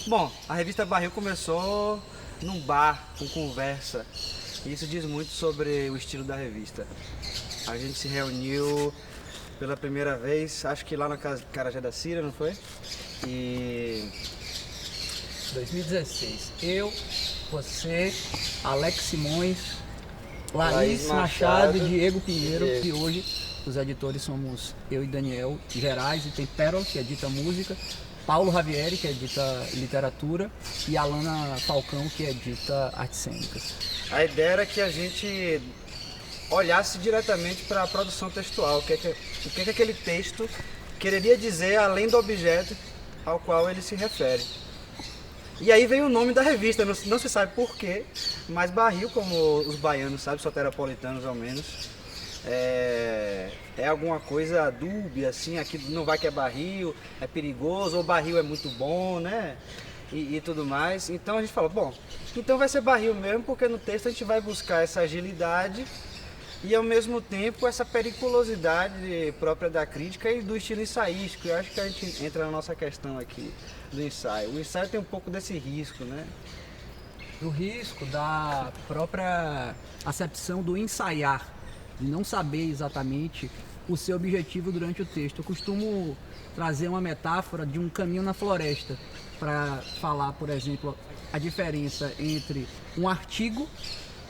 Bom, a revista Barril começou num bar, com conversa. E isso diz muito sobre o estilo da revista. A gente se reuniu pela primeira vez, acho que lá na Carajé da Cira, não foi? E 2016. Eu, você, Alex Simões, Laís Laís Machado Machado e Diego Pinheiro, e- que hoje os editores somos eu e Daniel Gerais, e tem Pérola, que edita música, Paulo Ravieri, que edita literatura, e Alana Falcão, que edita artes cênicas. a ideia era que a gente olhasse diretamente para a produção textual, o que é que aquele texto quereria dizer além do objeto ao qual ele se refere. E aí veio o nome da revista, não se sabe porquê, mas Barril, como os baianos sabem, soteropolitanos ao menos, é alguma coisa dúbia, assim, aqui não vai que é barril, é perigoso, ou barril é muito bom, né? E tudo mais. Então a gente falou, bom, então vai ser barril mesmo, porque no texto a gente vai buscar essa agilidade e ao mesmo tempo essa periculosidade própria da crítica e do estilo ensaístico. Eu acho que a gente entra na nossa questão aqui do ensaio. O ensaio tem um pouco desse risco, né? Do risco da própria acepção do ensaiar, de não saber exatamente o seu objetivo durante o texto. Eu costumo trazer uma metáfora de um caminho na floresta para falar, por exemplo, a diferença entre um artigo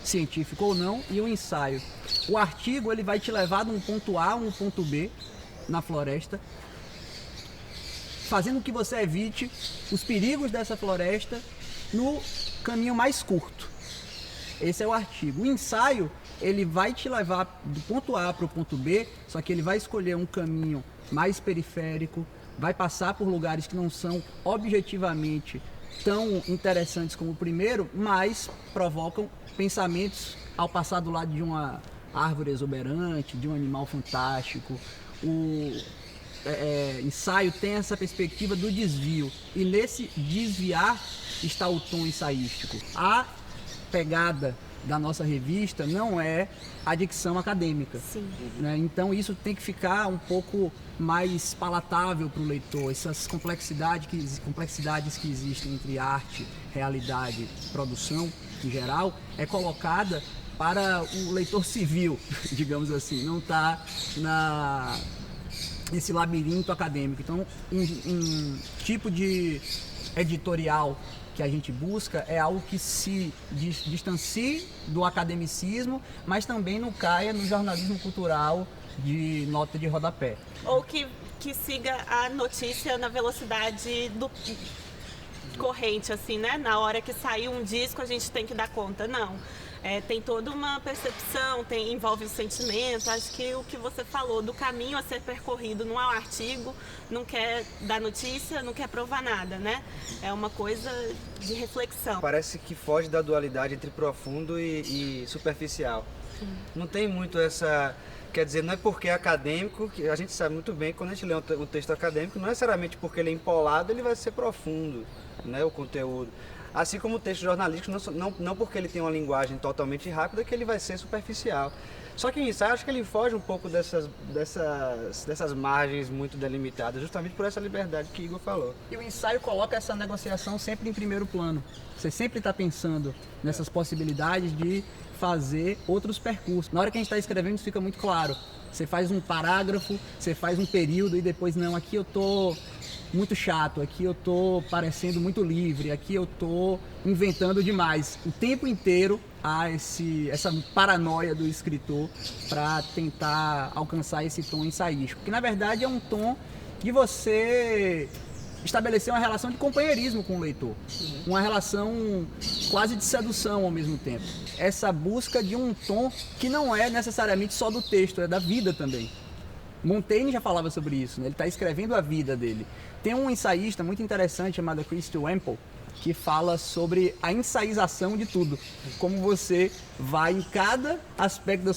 científico ou não e um ensaio. O artigo ele vai te levar de um ponto A a um ponto B na floresta, fazendo com que você evite os perigos dessa floresta no caminho mais curto. Esse é o artigo. O ensaio, ele vai te levar do ponto A para o ponto B, só que ele vai escolher um caminho mais periférico, vai passar por lugares que não são objetivamente tão interessantes como o primeiro, mas provocam pensamentos ao passar do lado de uma árvore exuberante, de um animal fantástico. O ensaio tem essa perspectiva do desvio, e nesse desviar está o tom ensaístico. A pegada da nossa revista não é a dicção acadêmica. Sim. Né? Então isso tem que ficar um pouco mais palatável para o leitor. Essas complexidades que existem entre arte, realidade, produção em geral, é colocada para o leitor civil, digamos assim, não está nesse labirinto acadêmico. Então um tipo de editorial que a gente busca é algo que se distancie do academicismo, mas também não caia no jornalismo cultural de nota de rodapé. Ou que siga a notícia na velocidade do corrente, assim, né? Na hora que sair um disco, a gente tem que dar conta. Não. Tem toda uma percepção, envolve o sentimento. Acho que o que você falou do caminho a ser percorrido não é um artigo, não quer dar notícia, não quer provar nada, né? É uma coisa de reflexão. Parece que foge da dualidade entre profundo e superficial. Não tem muito essa... Quer dizer, não é porque é acadêmico, que a gente sabe muito bem que quando a gente lê o texto acadêmico, não necessariamente porque ele é empolado, ele vai ser profundo, né, o conteúdo. Assim como o texto jornalístico, não porque ele tem uma linguagem totalmente rápida, que ele vai ser superficial. Só que o ensaio, acho que ele foge um pouco dessas margens muito delimitadas, justamente por essa liberdade que Igor falou. E o ensaio coloca essa negociação sempre em primeiro plano. Você sempre está pensando nessas possibilidades de fazer outros percursos. Na hora que a gente está escrevendo, isso fica muito claro. Você faz um parágrafo, você faz um período e depois, não, aqui eu tô muito chato, aqui eu tô parecendo muito livre, aqui eu tô inventando demais. O tempo inteiro há essa paranoia do escritor para tentar alcançar esse tom ensaístico, que na verdade é um tom de você estabelecer uma relação de companheirismo com o leitor, uma relação quase de sedução ao mesmo tempo. Essa busca de um tom que não é necessariamente só do texto, é da vida também. Montaigne já falava sobre isso, né? Ele está escrevendo a vida dele. Tem um ensaísta muito interessante chamado Christy Wemple, que fala sobre a ensaização de tudo. Como você vai em cada aspecto da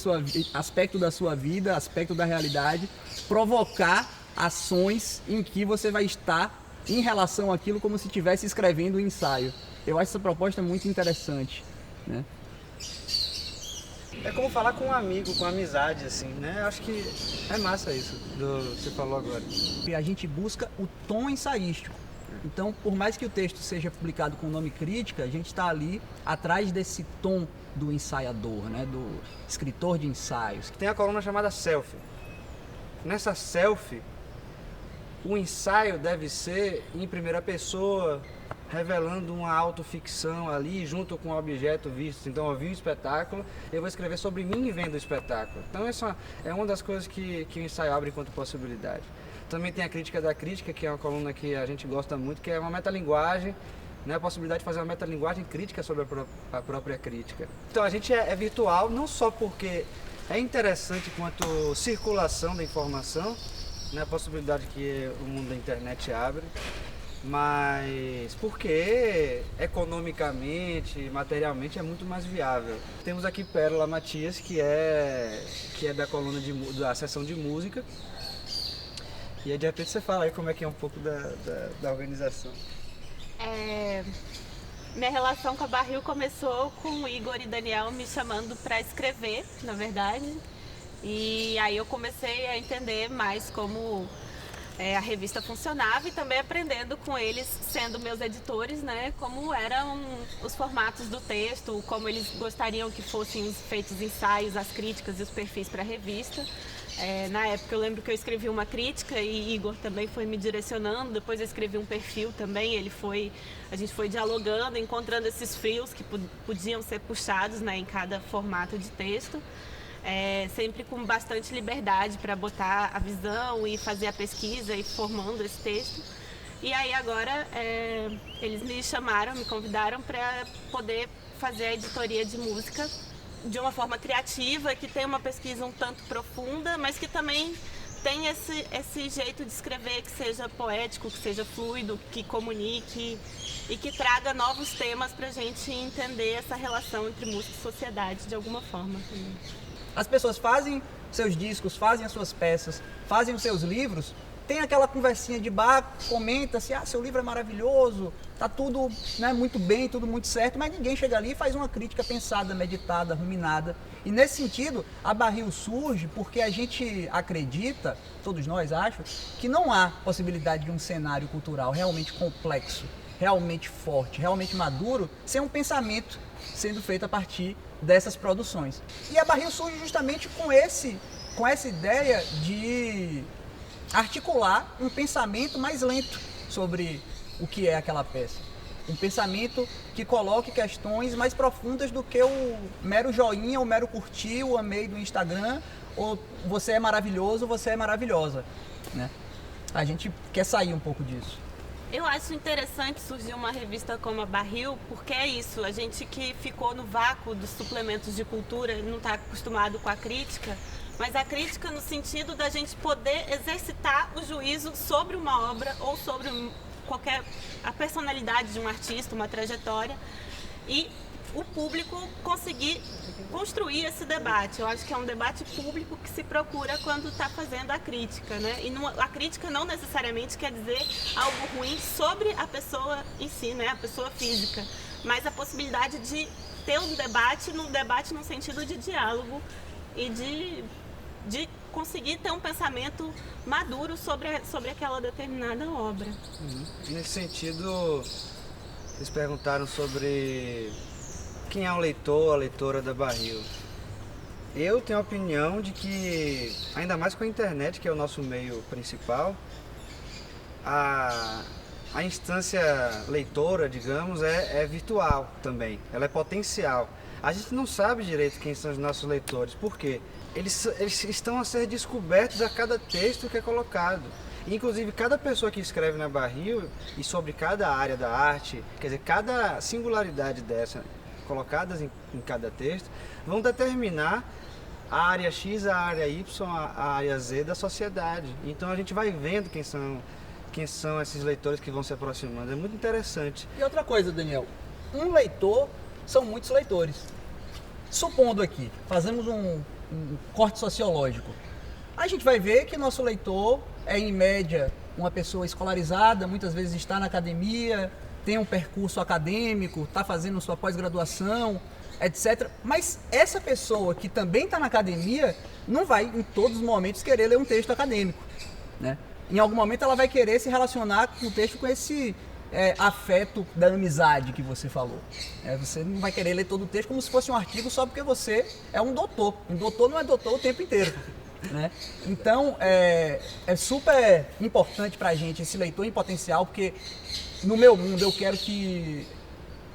sua vida, aspecto da realidade, provocar ações em que você vai estar em relação àquilo como se estivesse escrevendo um ensaio. Eu acho essa proposta muito interessante, né? É como falar com um amigo, com amizade, assim, né? Acho que é massa isso, que você falou agora. E a gente busca o tom ensaístico. Então, por mais que o texto seja publicado com o nome crítica, a gente está ali atrás desse tom do ensaiador, né? Do escritor de ensaios. Tem a coluna chamada Selfie. Nessa selfie, o ensaio deve ser em primeira pessoa, revelando uma autoficção ali, junto com o objeto visto. Então, eu vi o espetáculo, eu vou escrever sobre mim vendo o espetáculo. Então, essa é uma das coisas que o ensaio abre enquanto possibilidade. Também tem a crítica da crítica, que é uma coluna que a gente gosta muito, que é uma metalinguagem, né? A possibilidade de fazer uma metalinguagem crítica sobre a própria crítica. Então, a gente é virtual, não só porque é interessante quanto circulação da informação, né? A possibilidade que o mundo da internet abre, mas porque economicamente, materialmente é muito mais viável. Temos aqui Pérola Matias, que é da coluna da seção de música. E aí, de repente, você fala aí como é que é um pouco da organização. Minha relação com a Barril começou com o Igor e Daniel me chamando para escrever, na verdade. E aí eu comecei a entender mais como a revista funcionava e também aprendendo com eles, sendo meus editores, né, como eram os formatos do texto, como eles gostariam que fossem feitos os ensaios, as críticas e os perfis para a revista. Na época eu lembro que eu escrevi uma crítica e Igor também foi me direcionando, depois eu escrevi um perfil também, a gente foi dialogando, encontrando esses frios que podiam ser puxados, né, em cada formato de texto. Sempre com bastante liberdade para botar a visão e fazer a pesquisa e formando esse texto. E aí agora eles me chamaram, me convidaram para poder fazer a editoria de música de uma forma criativa, que tem uma pesquisa um tanto profunda, mas que também tem esse jeito de escrever que seja poético, que seja fluido, que comunique e que traga novos temas para a gente entender essa relação entre música e sociedade de alguma forma também. As pessoas fazem seus discos, fazem as suas peças, fazem os seus livros, tem aquela conversinha de bar, comenta-se, seu livro é maravilhoso, tá tudo, né, muito bem, tudo muito certo, mas ninguém chega ali e faz uma crítica pensada, meditada, ruminada. E nesse sentido, a Barril surge porque a gente acredita, todos nós acho, que não há possibilidade de um cenário cultural realmente complexo, realmente forte, realmente maduro, sem um pensamento sendo feito a partir dessas produções. E a Barril surge justamente com essa ideia de articular um pensamento mais lento sobre o que é aquela peça. Um pensamento que coloque questões mais profundas do que o mero joinha, o mero curtir, o amei do Instagram, ou você é maravilhoso, você é maravilhosa, né? A gente quer sair um pouco disso. Eu acho interessante surgir uma revista como a Barril, porque é isso, a gente que ficou no vácuo dos suplementos de cultura, não está acostumado com a crítica, mas a crítica no sentido da gente poder exercitar o juízo sobre uma obra ou sobre a personalidade de um artista, uma trajetória, e o público conseguir construir esse debate. Eu acho que é um debate público que se procura quando está fazendo a crítica, né? E a crítica não necessariamente quer dizer algo ruim sobre a pessoa em si, né? A pessoa física, mas a possibilidade de ter um debate no sentido de diálogo e de conseguir ter um pensamento maduro sobre aquela determinada obra. Nesse sentido, eles perguntaram sobre quem é o leitor, a leitora da Barril. Eu tenho a opinião de que, ainda mais com a internet, que é o nosso meio principal, a instância leitora, digamos, é virtual também, ela é potencial. A gente não sabe direito quem são os nossos leitores, por quê? Eles estão a ser descobertos a cada texto que é colocado. Inclusive, cada pessoa que escreve na Barril e sobre cada área da arte, quer dizer, cada singularidade dessa colocadas em cada texto, vão determinar a área X, a área Y, a área Z da sociedade. Então a gente vai vendo quem são esses leitores que vão se aproximando. É muito interessante. E outra coisa, Daniel, um leitor são muitos leitores. Supondo aqui, fazemos um corte sociológico, a gente vai ver que nosso leitor é, em média, uma pessoa escolarizada, muitas vezes está na academia, tem um percurso acadêmico, está fazendo sua pós-graduação, etc. Mas essa pessoa que também está na academia não vai, em todos os momentos, querer ler um texto acadêmico, né? Em algum momento ela vai querer se relacionar com o texto com esse afeto da amizade que você falou. Você não vai querer ler todo o texto como se fosse um artigo só porque você é um doutor. Um doutor não é doutor o tempo inteiro. Né? Então, é super importante pra gente esse leitor em potencial, porque no meu mundo eu quero que,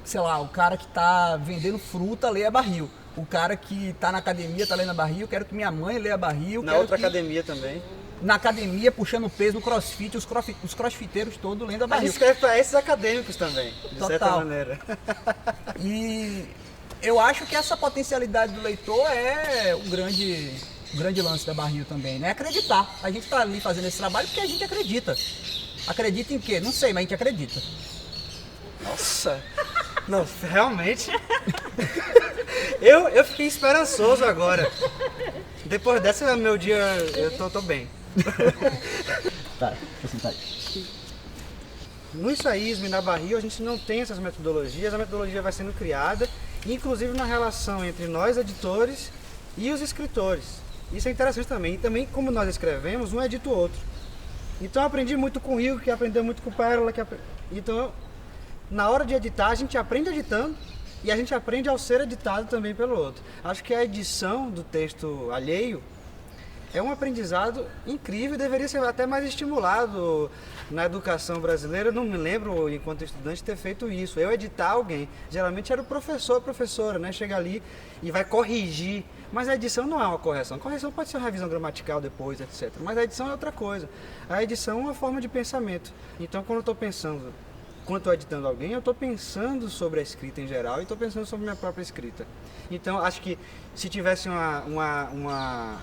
sei lá, o cara que tá vendendo fruta leia Barril. O cara que tá na academia tá lendo Barril. Eu quero que minha mãe leia Barril. Na outra academia também. Na academia, puxando peso, no crossfit, os crossfiteiros todos lendo A Barril. gente escreve para esses acadêmicos também, de Total. certa maneira. E eu acho que essa potencialidade do leitor é o grande lance da Barril também, né? Acreditar. A gente tá ali fazendo esse trabalho porque a gente acredita. Acredita em quê? Não sei, mas a gente acredita. Nossa! Não, realmente. Eu fiquei esperançoso agora. Depois dessa, meu dia, eu tô bem. Tá, assim, tá aí. No ensaísmo e na Barril a gente não tem essas metodologias, a metodologia vai sendo criada, inclusive na relação entre nós, editores, e os escritores. Isso é interessante também. E também, como nós escrevemos, um edita o outro. Então eu aprendi muito com o Igor, que aprendeu muito com o Pérola. Então, na hora de editar, a gente aprende editando e a gente aprende ao ser editado também pelo outro. Acho que a edição do texto alheio é um aprendizado incrível e deveria ser até mais estimulado na educação brasileira. Eu não me lembro, enquanto estudante, ter feito isso. Eu editar alguém, geralmente era o professor, a professora, né? Chega ali e vai corrigir. Mas a edição não é uma correção. A correção pode ser uma revisão gramatical depois, etc. Mas a edição é outra coisa. A edição é uma forma de pensamento. Então, quando eu estou pensando, quando estou editando alguém, eu estou pensando sobre a escrita em geral e estou pensando sobre minha própria escrita. Então, acho que se tivesse uma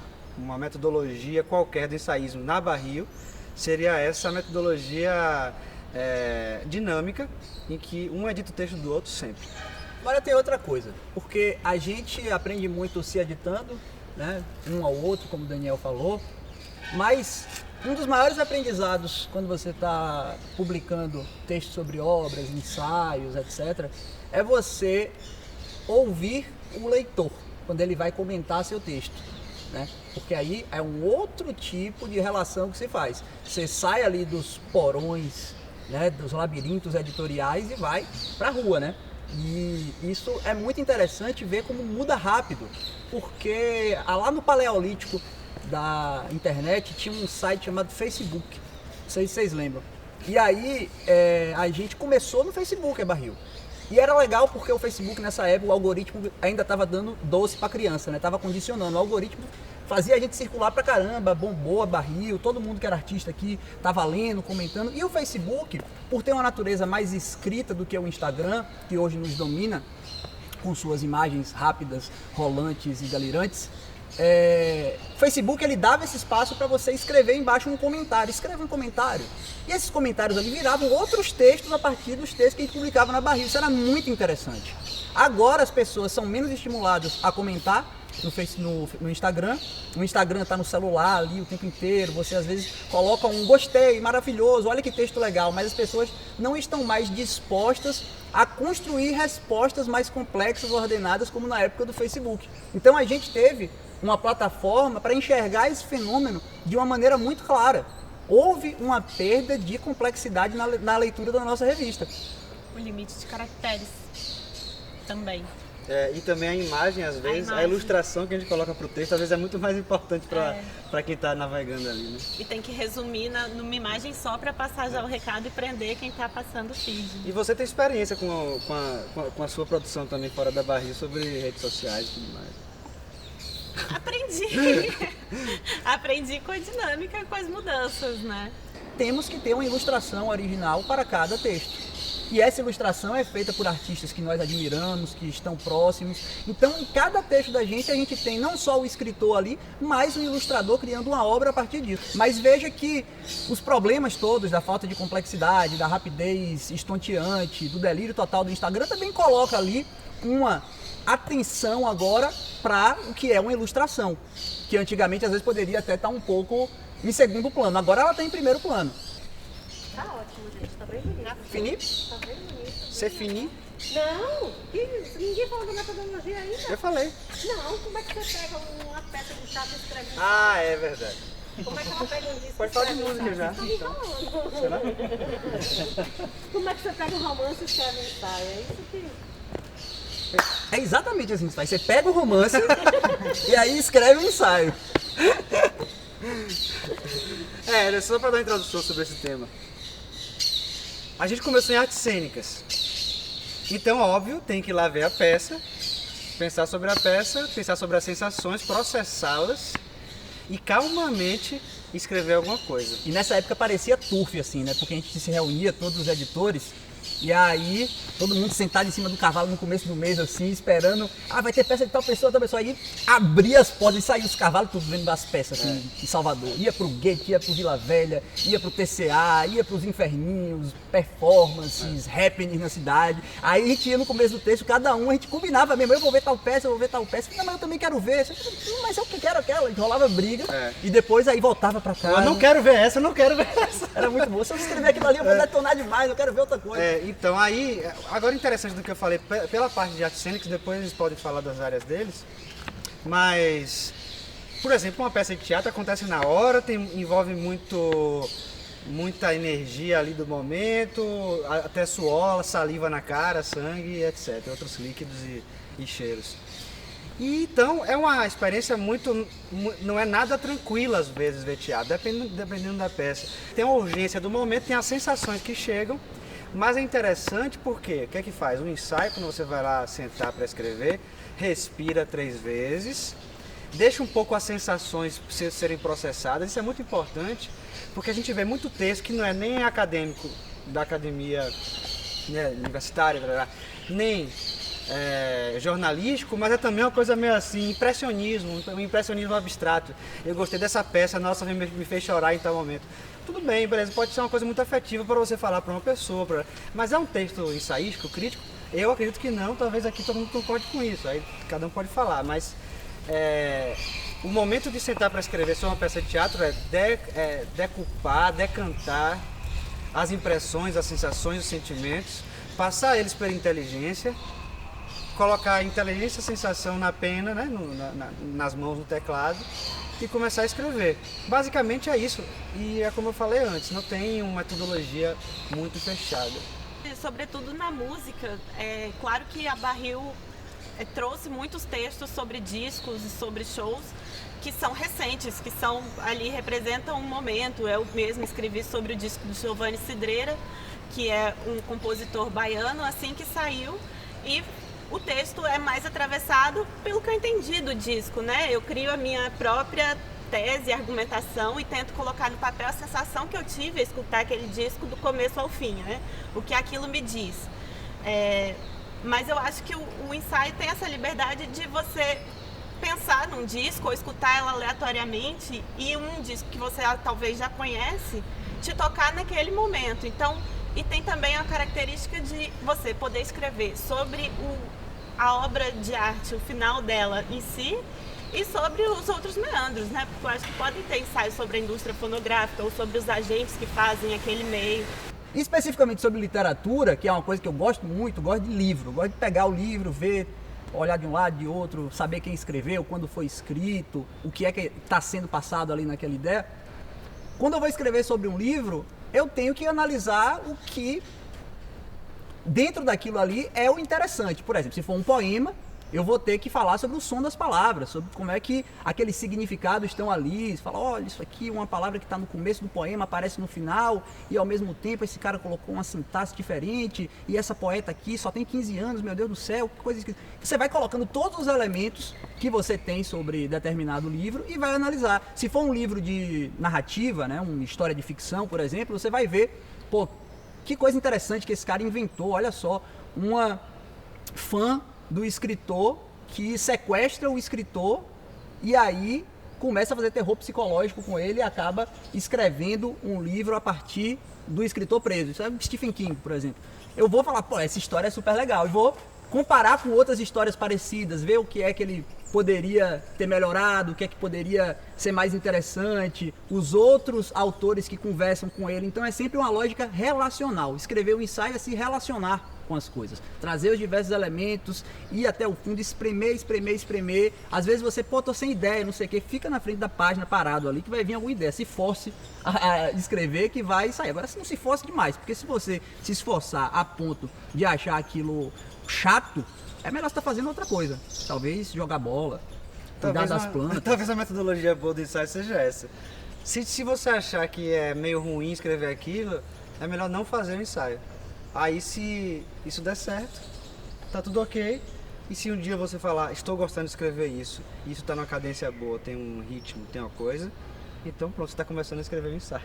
metodologia qualquer do ensaísmo na Barril, seria essa metodologia dinâmica, em que um edita o texto do outro sempre. Agora tem outra coisa, porque a gente aprende muito se editando, né, um ao outro, como o Daniel falou, mas um dos maiores aprendizados quando você está publicando textos sobre obras, ensaios, etc., é você ouvir o leitor, quando ele vai comentar seu texto. Né? Porque aí é um outro tipo de relação que se faz. Você sai ali dos porões, né, dos labirintos editoriais e vai para a rua, né? E isso é muito interessante ver como muda rápido, porque lá no Paleolítico da internet tinha um site chamado Facebook, não sei se vocês lembram. E aí a gente começou no Facebook, Barril. E era legal porque o Facebook nessa época, o algoritmo ainda estava dando doce para criança, né? Tava condicionando. O algoritmo fazia a gente circular pra caramba, bombou a Barril, todo mundo que era artista aqui tava lendo, comentando. E o Facebook, por ter uma natureza mais escrita do que o Instagram, que hoje nos domina, com suas imagens rápidas, rolantes e delirantes, o Facebook ele dava esse espaço para você escrever embaixo um comentário. Escreve um comentário. E esses comentários ali viravam outros textos a partir dos textos que a gente publicava na Barril. Isso era muito interessante. Agora as pessoas são menos estimuladas a comentar no Instagram. O Instagram está no celular ali o tempo inteiro. Você às vezes coloca um gostei, maravilhoso, olha que texto legal. Mas as pessoas não estão mais dispostas a construir respostas mais complexas, ordenadas, como na época do Facebook. Então a gente teve uma plataforma para enxergar esse fenômeno de uma maneira muito clara. Houve uma perda de complexidade na leitura da nossa revista. O limite de caracteres também. E também a imagem, às vezes, a ilustração que a gente coloca para o texto, às vezes é muito mais importante para quem está navegando ali, né? E tem que resumir numa imagem só para passar já o recado e prender quem está passando o feed. E você tem experiência com a sua produção também fora da Barril sobre redes sociais e tudo mais? Aprendi com a dinâmica, com as mudanças, né? Temos que ter uma ilustração original para cada texto. E essa ilustração é feita por artistas que nós admiramos, que estão próximos. Então, em cada texto da gente, a gente tem não só o escritor ali, mas o ilustrador criando uma obra a partir disso. Mas veja que os problemas todos da falta de complexidade, da rapidez estonteante, do delírio total do Instagram, também coloca ali uma atenção agora para o que é uma ilustração, que antigamente às vezes poderia até estar um pouco em segundo plano. Agora ela está em primeiro plano. Tá ótimo, gente. Tá bem bonito. Fini? Tá bem bonito. Você fini? Não! Ninguém falou da metodologia ainda. Eu falei. Não, como é que você pega uma peça de chapa e escreve? Ah, é verdade. Como é que ela pega um disco? Pode falar de e escreve música já. um ensaio? Será? Como é que você pega um romance e escreve um ensaio? É isso que... É exatamente assim que faz. Você pega o romance e aí escreve um ensaio. Era só para dar uma introdução sobre esse tema. A gente começou em artes cênicas. Então, óbvio, tem que ir lá ver a peça, pensar sobre a peça, pensar sobre as sensações, processá-las e calmamente escrever alguma coisa. E nessa época parecia turf, assim, né? Porque a gente se reunia, todos os editores, e aí todo mundo sentado em cima do cavalo no começo do mês, assim, esperando. Ah, vai ter peça de tal pessoa, tal pessoa. Aí abria as portas e saía os cavalos tudo vendo das peças, assim, em Salvador. Ia pro Goethe, ia pro Vila Velha, ia pro TCA, ia pros Inferninhos, performances, happenings na cidade. Aí a gente ia no começo do texto, cada um, a gente combinava mesmo, eu vou ver tal peça, eu vou ver tal peça. Não, mas eu também quero ver. Mas eu que quero aquela. A gente rolava briga e depois aí voltava pra casa. Eu não quero ver essa, eu não quero ver essa. Era muito bom. Se eu escrever aquilo ali, eu vou detonar demais, eu quero ver outra coisa. Então aí, agora interessante do que eu falei, pela parte de artes cênicas, depois eles podem falar das áreas deles, mas, por exemplo, uma peça de teatro acontece na hora, envolve muita energia ali do momento, até suor, saliva na cara, sangue, etc, outros líquidos e cheiros. E então é uma experiência não é nada tranquila às vezes ver teatro, dependendo da peça. Tem a urgência do momento, tem as sensações que chegam, mas é interessante porque, o que é que faz? Um ensaio, quando você vai lá sentar para escrever, respira 3 vezes, deixa um pouco as sensações serem processadas, isso é muito importante, porque a gente vê muito texto que não é nem acadêmico, da academia, né, universitária, nem jornalístico, mas é também uma coisa meio assim, um impressionismo abstrato. Eu gostei dessa peça, nossa, me fez chorar em tal momento. Tudo bem, beleza, pode ser uma coisa muito afetiva para você falar para uma pessoa, mas é um texto ensaístico, crítico? Eu acredito que não, talvez aqui todo mundo concorde com isso, aí cada um pode falar, mas o momento de sentar para escrever sobre uma peça de teatro é decupar, decantar as impressões, as sensações, os sentimentos, passar eles pela inteligência, colocar a inteligência e a sensação na pena, né, nas mãos no teclado e começar a escrever. Basicamente é isso. E é como eu falei antes, não tem uma metodologia muito fechada. Sobretudo na música, é claro que a Barril trouxe muitos textos sobre discos e sobre shows que são recentes, que são ali, representam um momento. Eu mesmo escrevi sobre o disco do Giovanni Cidreira, que é um compositor baiano, assim que saiu, e o texto é mais atravessado pelo que eu entendi do disco, né? Eu crio a minha própria tese, argumentação e tento colocar no papel a sensação que eu tive a escutar aquele disco do começo ao fim, né? O que aquilo me diz. Mas eu acho que o ensaio tem essa liberdade de você pensar num disco ou escutar ela aleatoriamente e um disco que você talvez já conhece te tocar naquele momento. Então, e tem também a característica de você poder escrever sobre a obra de arte, o final dela em si, e sobre os outros meandros, né? Porque eu acho que podem ter ensaios sobre a indústria fonográfica ou sobre os agentes que fazem aquele meio. Especificamente sobre literatura, que é uma coisa que eu gosto muito, gosto de livro, gosto de pegar o livro, ver, olhar de um lado, de outro, saber quem escreveu, quando foi escrito, o que é que está sendo passado ali naquela ideia. Quando eu vou escrever sobre um livro, eu tenho que analisar o que dentro daquilo ali é o interessante. Por exemplo, se for um poema, eu vou ter que falar sobre o som das palavras, sobre como é que aqueles significados estão ali. Você fala, olha, isso aqui é uma palavra que está no começo do poema, aparece no final, e ao mesmo tempo esse cara colocou uma sintaxe diferente, e essa poeta aqui só tem 15 anos, meu Deus do céu, que coisa que... Você vai colocando todos os elementos que você tem sobre determinado livro e vai analisar. Se for um livro de narrativa, né, uma história de ficção, por exemplo, você vai ver, pô, que coisa interessante que esse cara inventou, olha só, uma fã do escritor que sequestra o escritor e aí começa a fazer terror psicológico com ele e acaba escrevendo um livro a partir do escritor preso. Isso é Stephen King, por exemplo. Eu vou falar, pô, essa história é super legal, e vou comparar com outras histórias parecidas, ver o que é que ele poderia ter melhorado, o que é que poderia ser mais interessante, os outros autores que conversam com ele. Então é sempre uma lógica relacional. Escrever um ensaio é se relacionar com as coisas. Trazer os diversos elementos, ir até o fundo, espremer. Às vezes você, tô sem ideia, não sei o que, fica na frente da página parado ali que vai vir alguma ideia. Se force a escrever que vai sair. Agora, se não se force demais, porque se você se esforçar a ponto de achar aquilo chato, é melhor você estar fazendo outra coisa. Talvez jogar bola, cuidar das plantas. Talvez a metodologia boa do ensaio seja essa. Se você achar que é meio ruim escrever aquilo, é melhor não fazer o ensaio. Aí se isso der certo, tá tudo ok. E se um dia você falar, estou gostando de escrever isso tá numa cadência boa, tem um ritmo, tem uma coisa, então pronto, você está começando a escrever o ensaio.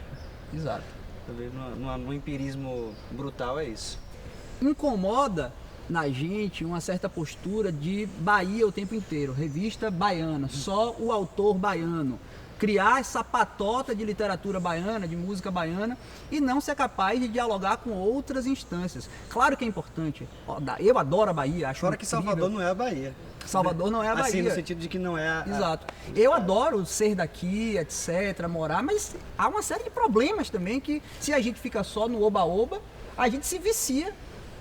Exato. Talvez no empirismo brutal é isso. Incomoda na gente uma certa postura de Bahia o tempo inteiro, revista baiana, só o autor baiano. Criar essa patota de literatura baiana, de música baiana, e não ser capaz de dialogar com outras instâncias. Claro que é importante. Eu adoro a Bahia, acho Fora que incrível. Salvador não é a Bahia. Salvador não é a Bahia. Assim, no sentido de que não é a... Exato. Eu adoro ser daqui, etc., morar, mas há uma série de problemas também que, se a gente fica só no oba-oba, a gente se vicia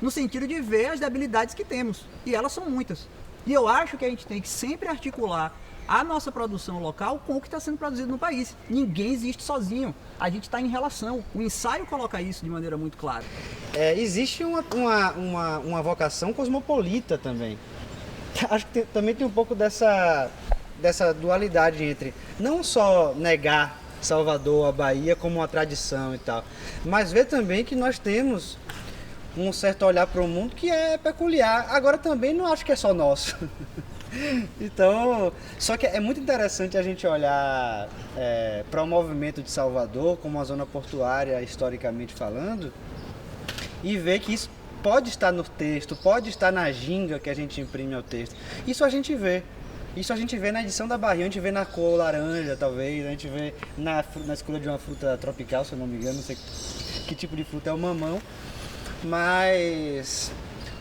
no sentido de ver as debilidades que temos. E elas são muitas. E eu acho que a gente tem que sempre articular a nossa produção local com o que está sendo produzido no país. Ninguém existe sozinho. A gente está em relação. O ensaio coloca isso de maneira muito clara. Existe uma vocação cosmopolita também. Acho que também tem um pouco dessa dualidade entre não só negar Salvador, a Bahia como uma tradição e tal, mas ver também que nós temos um certo olhar para o mundo que é peculiar. Agora também não acho que é só nosso. Então, só que é muito interessante a gente olhar para o movimento de Salvador como uma zona portuária, historicamente falando, e ver que isso pode estar no texto, pode estar na ginga que a gente imprime ao texto. Isso a gente vê. Isso a gente vê na edição da Bahia, a gente vê na cor laranja, talvez, a gente vê na escolha de uma fruta tropical, se eu não me engano, não sei que tipo de fruta é o mamão, mas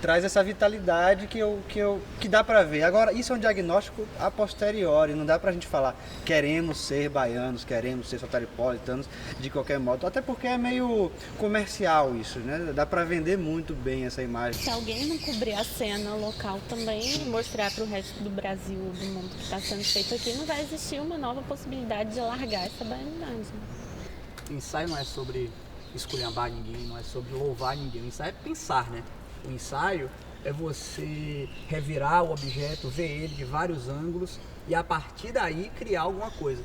traz essa vitalidade que dá para ver. Agora, isso é um diagnóstico a posteriori, não dá pra gente falar queremos ser baianos, queremos ser soteropolitanos de qualquer modo, até porque é meio comercial isso, né? Dá para vender muito bem essa imagem. Se alguém não cobrir a cena local também e mostrar para o resto do Brasil, do mundo que está sendo feito aqui, não vai existir uma nova possibilidade de alargar essa baianidade. O ensaio não é sobre esculhambar ninguém, não é sobre louvar ninguém. O ensaio é pensar, né? O ensaio é você revirar o objeto, ver ele de vários ângulos e a partir daí criar alguma coisa.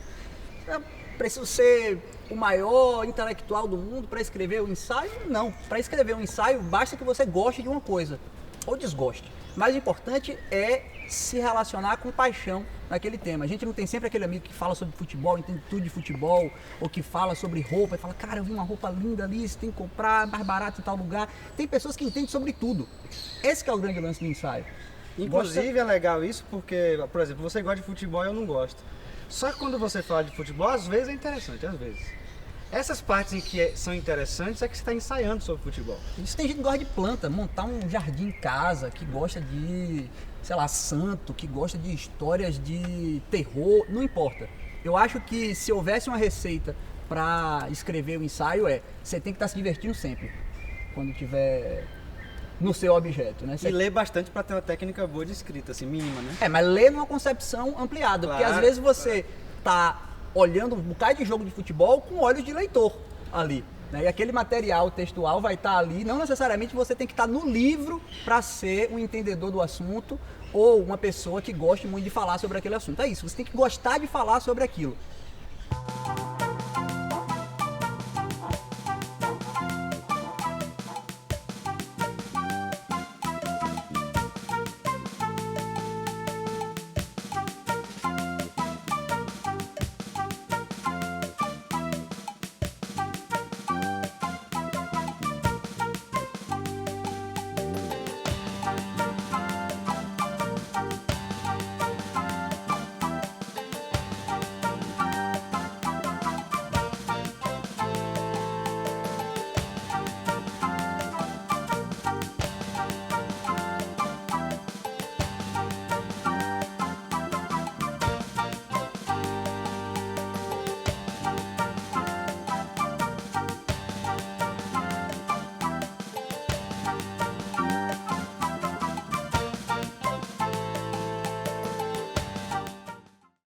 Eu preciso ser o maior intelectual do mundo para escrever um ensaio? Não. Para escrever um ensaio basta que você goste de uma coisa ou desgoste. Mais importante é se relacionar com paixão naquele tema. A gente não tem sempre aquele amigo que fala sobre futebol, entende tudo de futebol, ou que fala sobre roupa e fala, cara, eu vi uma roupa linda ali, você tem que comprar, mais barato em tal lugar. Tem pessoas que entendem sobre tudo. Esse que é o grande lance do ensaio. Inclusive é legal isso porque, por exemplo, você gosta de futebol e eu não gosto. Só que quando você fala de futebol, às vezes é interessante, às vezes. Essas partes em que são interessantes é que você está ensaiando sobre futebol. Isso tem gente que gosta de planta, montar um jardim em casa, que gosta de, sei lá, santo, que gosta de histórias de terror, não importa. Eu acho que se houvesse uma receita para escrever o ensaio você tem que estar se divertindo sempre, quando tiver no seu objeto, né? E ler bastante para ter uma técnica boa de escrita, assim, mínima, né? Mas ler numa concepção ampliada, Claro, porque às vezes você tá olhando um bocado de jogo de futebol com olhos de leitor ali, né? E aquele material textual vai estar ali, não necessariamente você tem que estar no livro para ser um entendedor do assunto ou uma pessoa que goste muito de falar sobre aquele assunto. É isso, você tem que gostar de falar sobre aquilo.